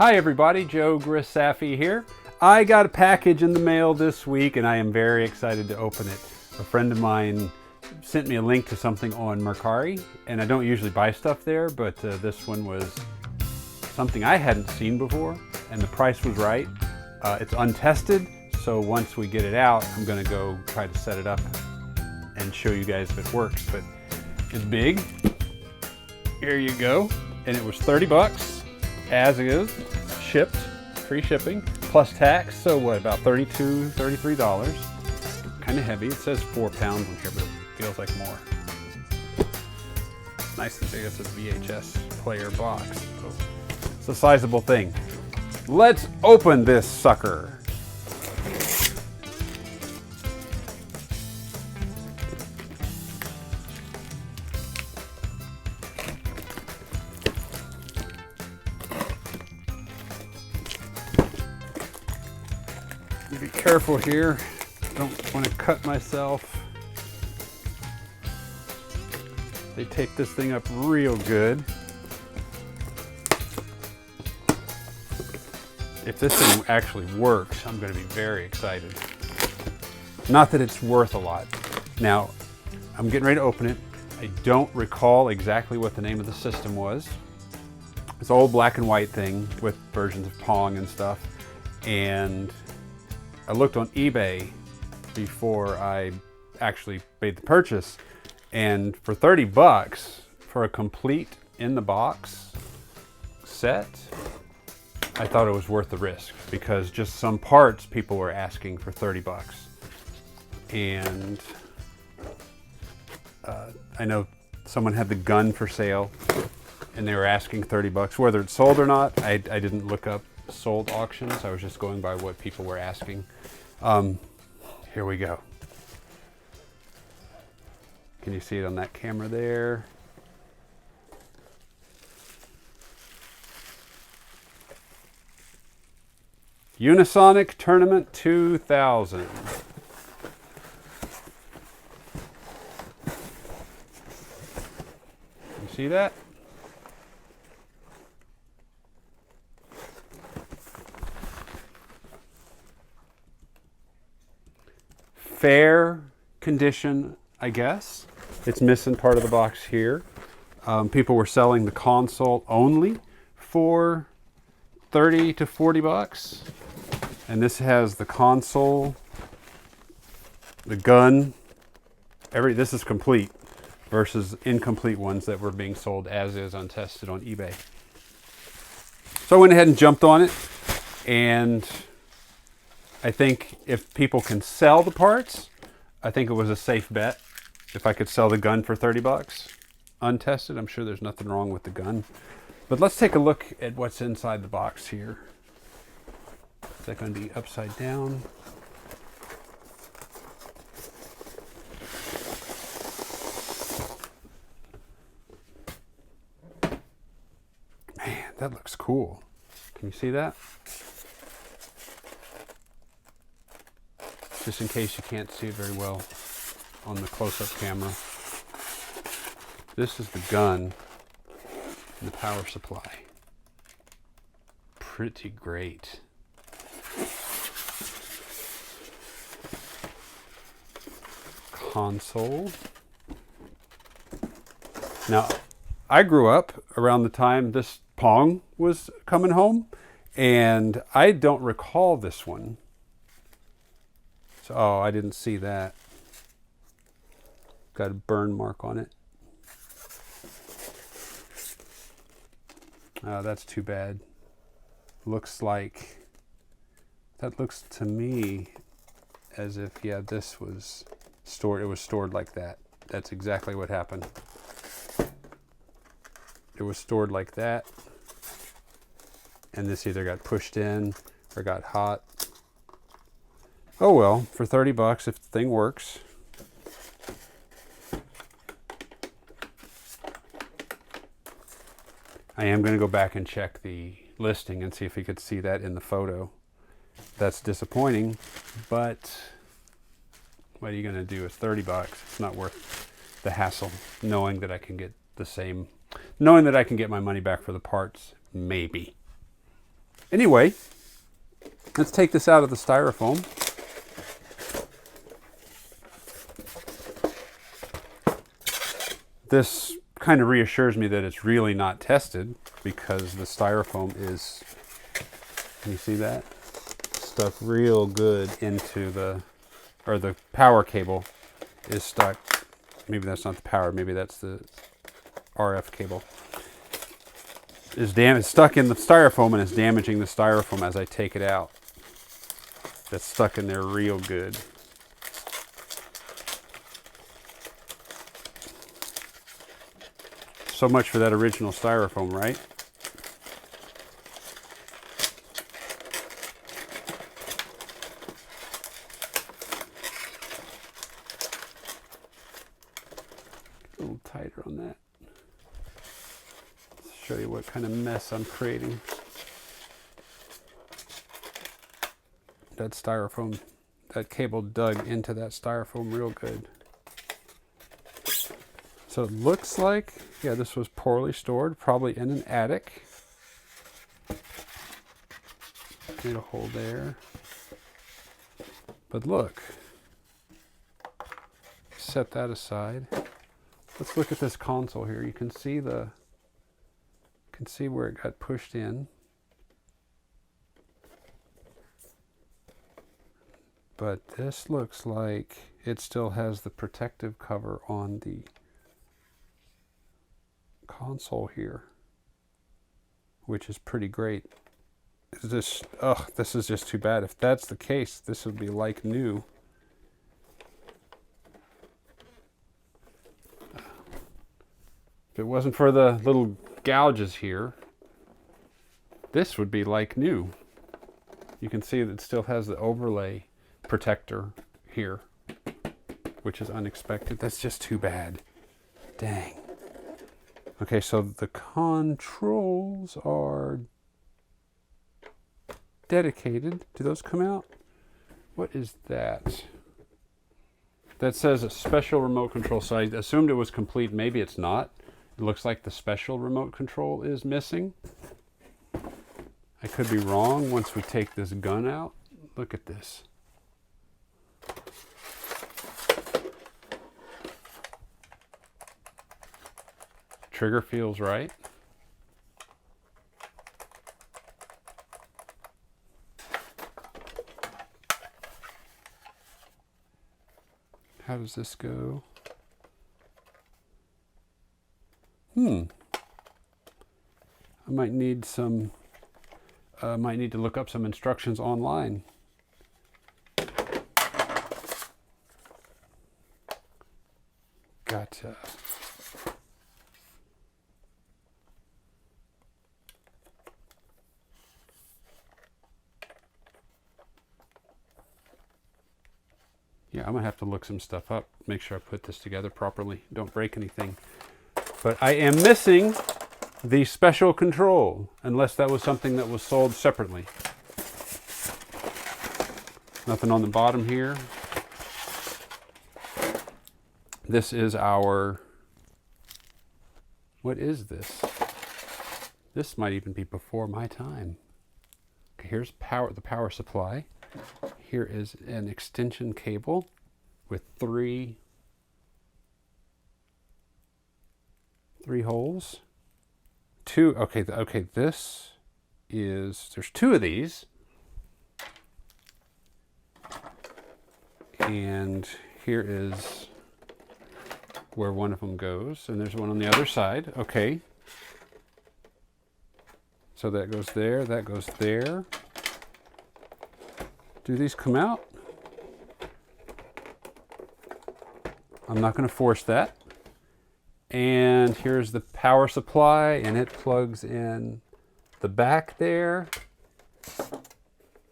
Hi everybody, Joe Grisafi here. I got a package in the mail this week and I am very excited to open it. A friend of mine sent me a link to something on Mercari, and I don't usually buy stuff there, but this one was something I hadn't seen before and the price was right. It's untested, so once we get it out, I'm gonna go try to set it up and show you guys if it works. But it's big. Here you go. And it was 30 bucks, as is, shipped, free shipping, plus tax. So what, about $32, $33. Kind of heavy. It says 4 pounds on here, but it feels like more. Nice and big. It's a VHS player box. So it's a sizable thing. Let's open this sucker. Be careful here. Don't want to cut myself. They tape this thing up real good. If this thing actually works, I'm going to be very excited. Not that it's worth a lot. Now, I'm getting ready to open it. I don't recall exactly what the name of the system was. It's an old black and white thing with versions of Pong and stuff. And I looked on eBay before I actually made the purchase, and for 30 bucks for a complete in the box set, I thought it was worth the risk, because just some parts people were asking for 30 bucks. And I know someone had the gun for sale and they were asking 30 bucks. Whether it's sold or not, I didn't look up sold auctions. I was just going by what people were asking. Here we go. Can you see it on that camera there? Unisonic Tournament 2000. You see that? Fair condition, I guess. It's missing part of the box here. People were selling the console only for 30 to 40 bucks. And this has the console, the gun, this is complete versus incomplete ones that were being sold as is untested on eBay. So I went ahead and jumped on it, and I think if people can sell the parts, I think it was a safe bet. If I could sell the gun for 30 bucks, untested, I'm sure there's nothing wrong with the gun. But let's take a look at what's inside the box here. Is that going to be upside down? Man, that looks cool. Can you see that? Just in case you can't see it very well on the close-up camera. This is the gun and the power supply. Pretty great. Console. Now, I grew up around the time this Pong was coming home, and I don't recall this one. Oh, I didn't see that. Got a burn mark on it. Oh, that's too bad. Looks like, that looks to me as if, yeah, this was stored, it was stored like that. That's exactly what happened. It was stored like that, and this either got pushed in or got hot. Oh well, for 30 bucks, if the thing works. I am going to go back and check the listing and see if you could see that in the photo. That's disappointing, but what are you going to do? It's 30 bucks. It's not worth the hassle, knowing that I can get the same, knowing that I can get my money back for the parts, maybe. Anyway, let's take this out of the styrofoam. This kind of reassures me that it's really not tested, because the styrofoam is, can you see that? Stuck real good into the power cable is stuck. Maybe that's not the power, maybe that's the RF cable. Is stuck in the styrofoam, and it's damaging the styrofoam as I take it out. That's stuck in there real good. So much for that original styrofoam, right? A little tighter on that. Let's show you what kind of mess I'm creating. That styrofoam, that cable dug into that styrofoam real good. So it looks like, yeah, this was poorly stored, probably in an attic. Made a hole there. But look, set that aside. Let's look at this console here. You can see where it got pushed in. But this looks like it still has the protective cover on the console here, which is pretty great. This is just too bad. If that's the case, this would be like new. If it wasn't for the little gouges here, this would be like new. You can see that it still has the overlay protector here, which is unexpected. That's just too bad. Dang. Okay, so the controls are dedicated. Do those come out? What is that? That says a special remote control. So I assumed it was complete. Maybe it's not. It looks like the special remote control is missing. I could be wrong once we take this gun out. Look at this. Trigger feels right. How does this go? I might need some. Might need to look up some instructions online. Gotcha. Yeah, I'm gonna have to look some stuff up, make sure I put this together properly, don't break anything. But I am missing the special control, unless that was something that was sold separately. Nothing on the bottom here. This is our, what is this? This might even be before my time. Okay, here's the power supply. Here is an extension cable with three holes. Two, okay, this is, there's two of these. And here is where one of them goes, and there's one on the other side. Okay. So that goes there, that goes there. Do these come out? I'm not going to force that. And here's the power supply, and it plugs in the back there.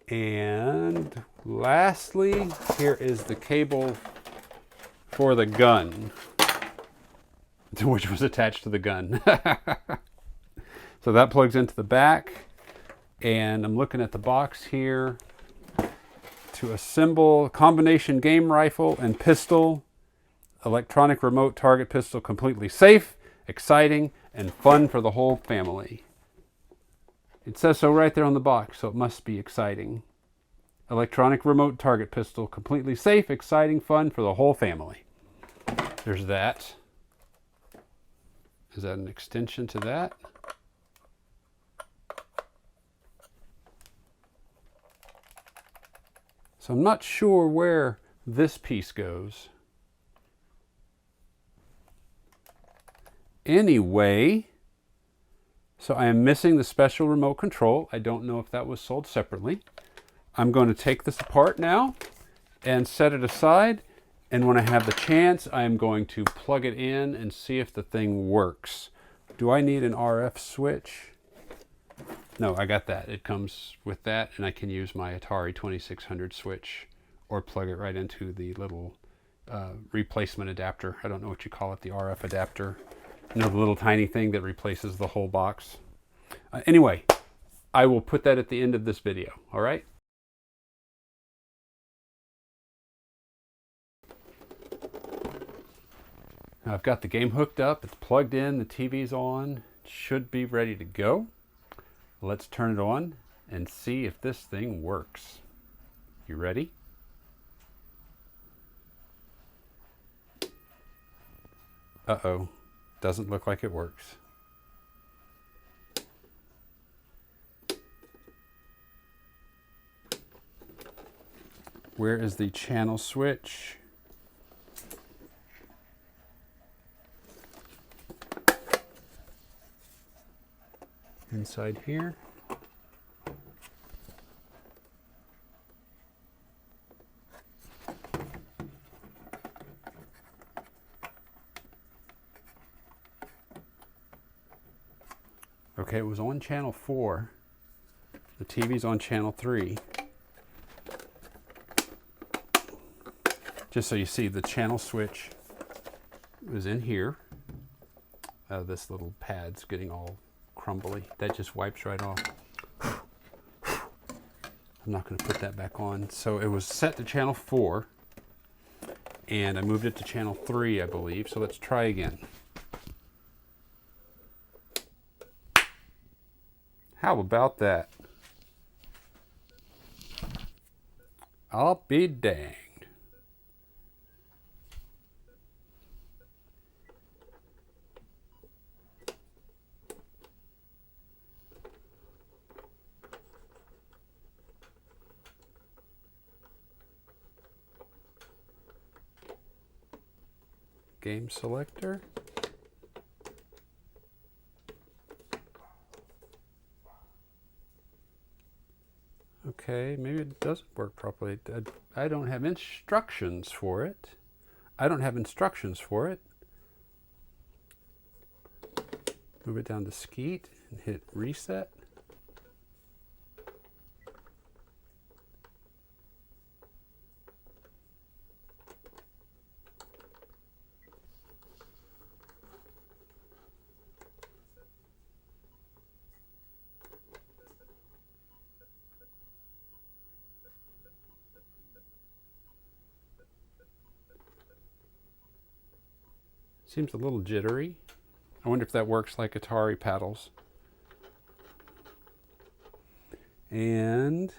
And lastly, here is the cable for the gun, which was attached to the gun. So that plugs into the back. And I'm looking at the box here. To assemble combination game rifle and pistol, electronic remote target pistol, completely safe, exciting, and fun for the whole family. It says so right there on the box, so it must be exciting. Electronic remote target pistol, completely safe, exciting, fun for the whole family. There's that. Is that an extension to that? So I'm not sure where this piece goes. Anyway, so I am missing the special remote control. I don't know if that was sold separately. I'm going to take this apart now and set it aside. And when I have the chance, I'm going to plug it in and see if the thing works. Do I need an RF switch? No, I got that. It comes with that, and I can use my Atari 2600 switch or plug it right into the little replacement adapter. I don't know what you call it, the RF adapter. You know, the little tiny thing that replaces the whole box. Anyway, I will put that at the end of this video, all right? Now I've got the game hooked up, it's plugged in, the TV's on, it should be ready to go. Let's turn it on and see if this thing works. You ready? Uh-oh, doesn't look like it works. Where is the channel switch? Inside here. Okay, it was on channel 4. The TV's on channel 3. Just so you see, the channel switch was in here. This little pad's getting all crumbly. That just wipes right off. I'm not going to put that back on. So it was set to channel 4, and I moved it to channel 3, I believe. So let's try again. How about that? I'll be danged. Game selector. Okay, maybe it doesn't work properly. I don't have instructions for it. Move it down to Skeet and hit reset. Seems a little jittery. I wonder if that works like Atari paddles. And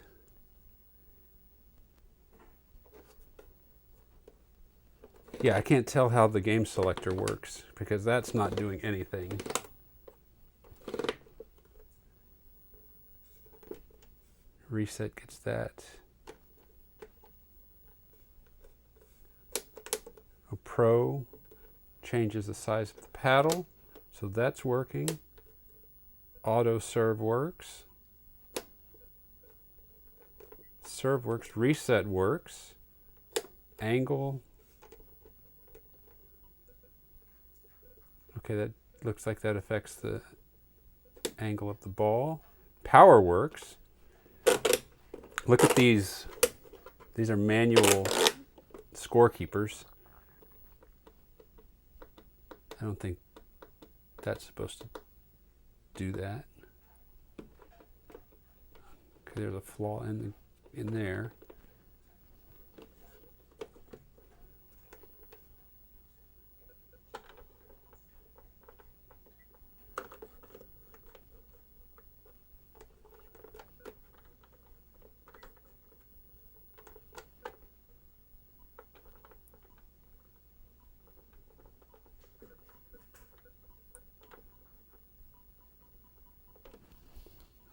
yeah, I can't tell how the game selector works because that's not doing anything. Reset gets that. A Pro changes the size of the paddle, so that's working. Auto serve works. Serve works. Reset works. Angle. Okay, that looks like that affects the angle of the ball. Power works. Look at these. These are manual scorekeepers. I don't think that's supposed to do that. Okay, there's a flaw in there.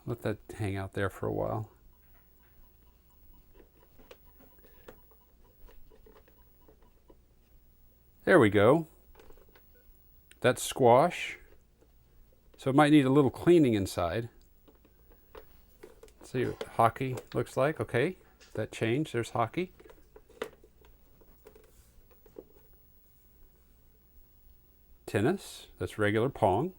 Let that hang out there for a while. There we go. That's squash. So it might need a little cleaning inside. Let's see what hockey looks like. Okay, that changed. There's hockey. Tennis. That's regular pong.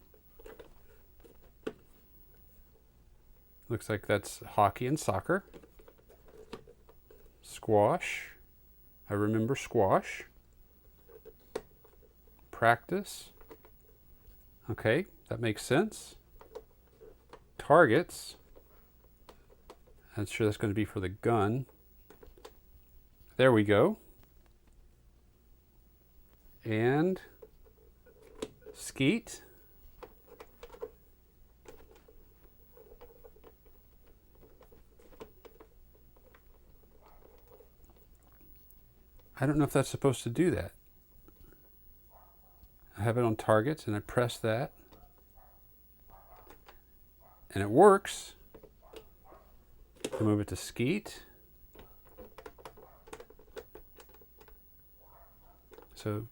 Looks like that's hockey and soccer. Squash. I remember squash. Practice. Okay, that makes sense. Targets. I'm sure that's going to be for the gun. There we go. And skeet. I don't know if that's supposed to do that. I have it on targets and I press that. And it works. I move it to skeet. So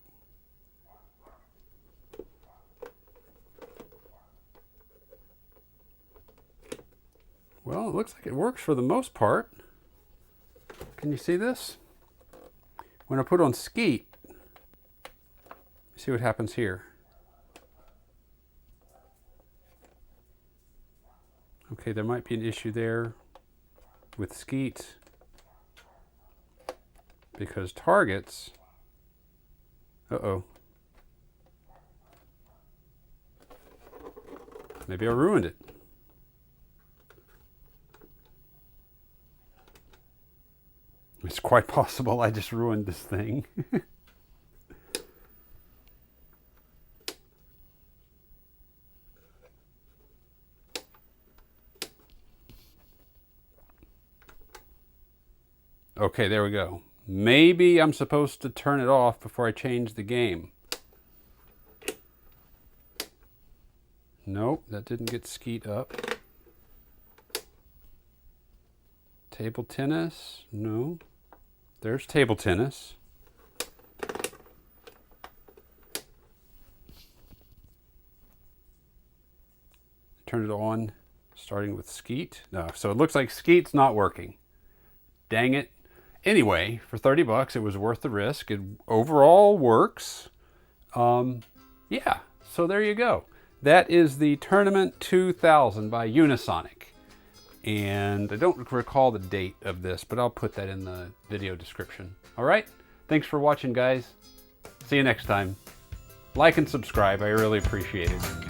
well, it looks like it works for the most part. Can you see this? When I put on skeet, see what happens here. Okay, there might be an issue there with skeet because targets, maybe I ruined it. It's quite possible I just ruined this thing. Okay, there we go. Maybe I'm supposed to turn it off before I change the game. Nope, that didn't get skeet up. Table tennis, no. There's table tennis. Turn it on, starting with skeet. No, so it looks like skeet's not working. Dang it. Anyway, for 30 bucks, it was worth the risk. It overall works. Yeah, so there you go. That is the Tournament 2000 by Unisonic. And I don't recall the date of this, but I'll put that in the video description. All right, thanks for watching, guys. See you next time. Like and subscribe, I really appreciate it.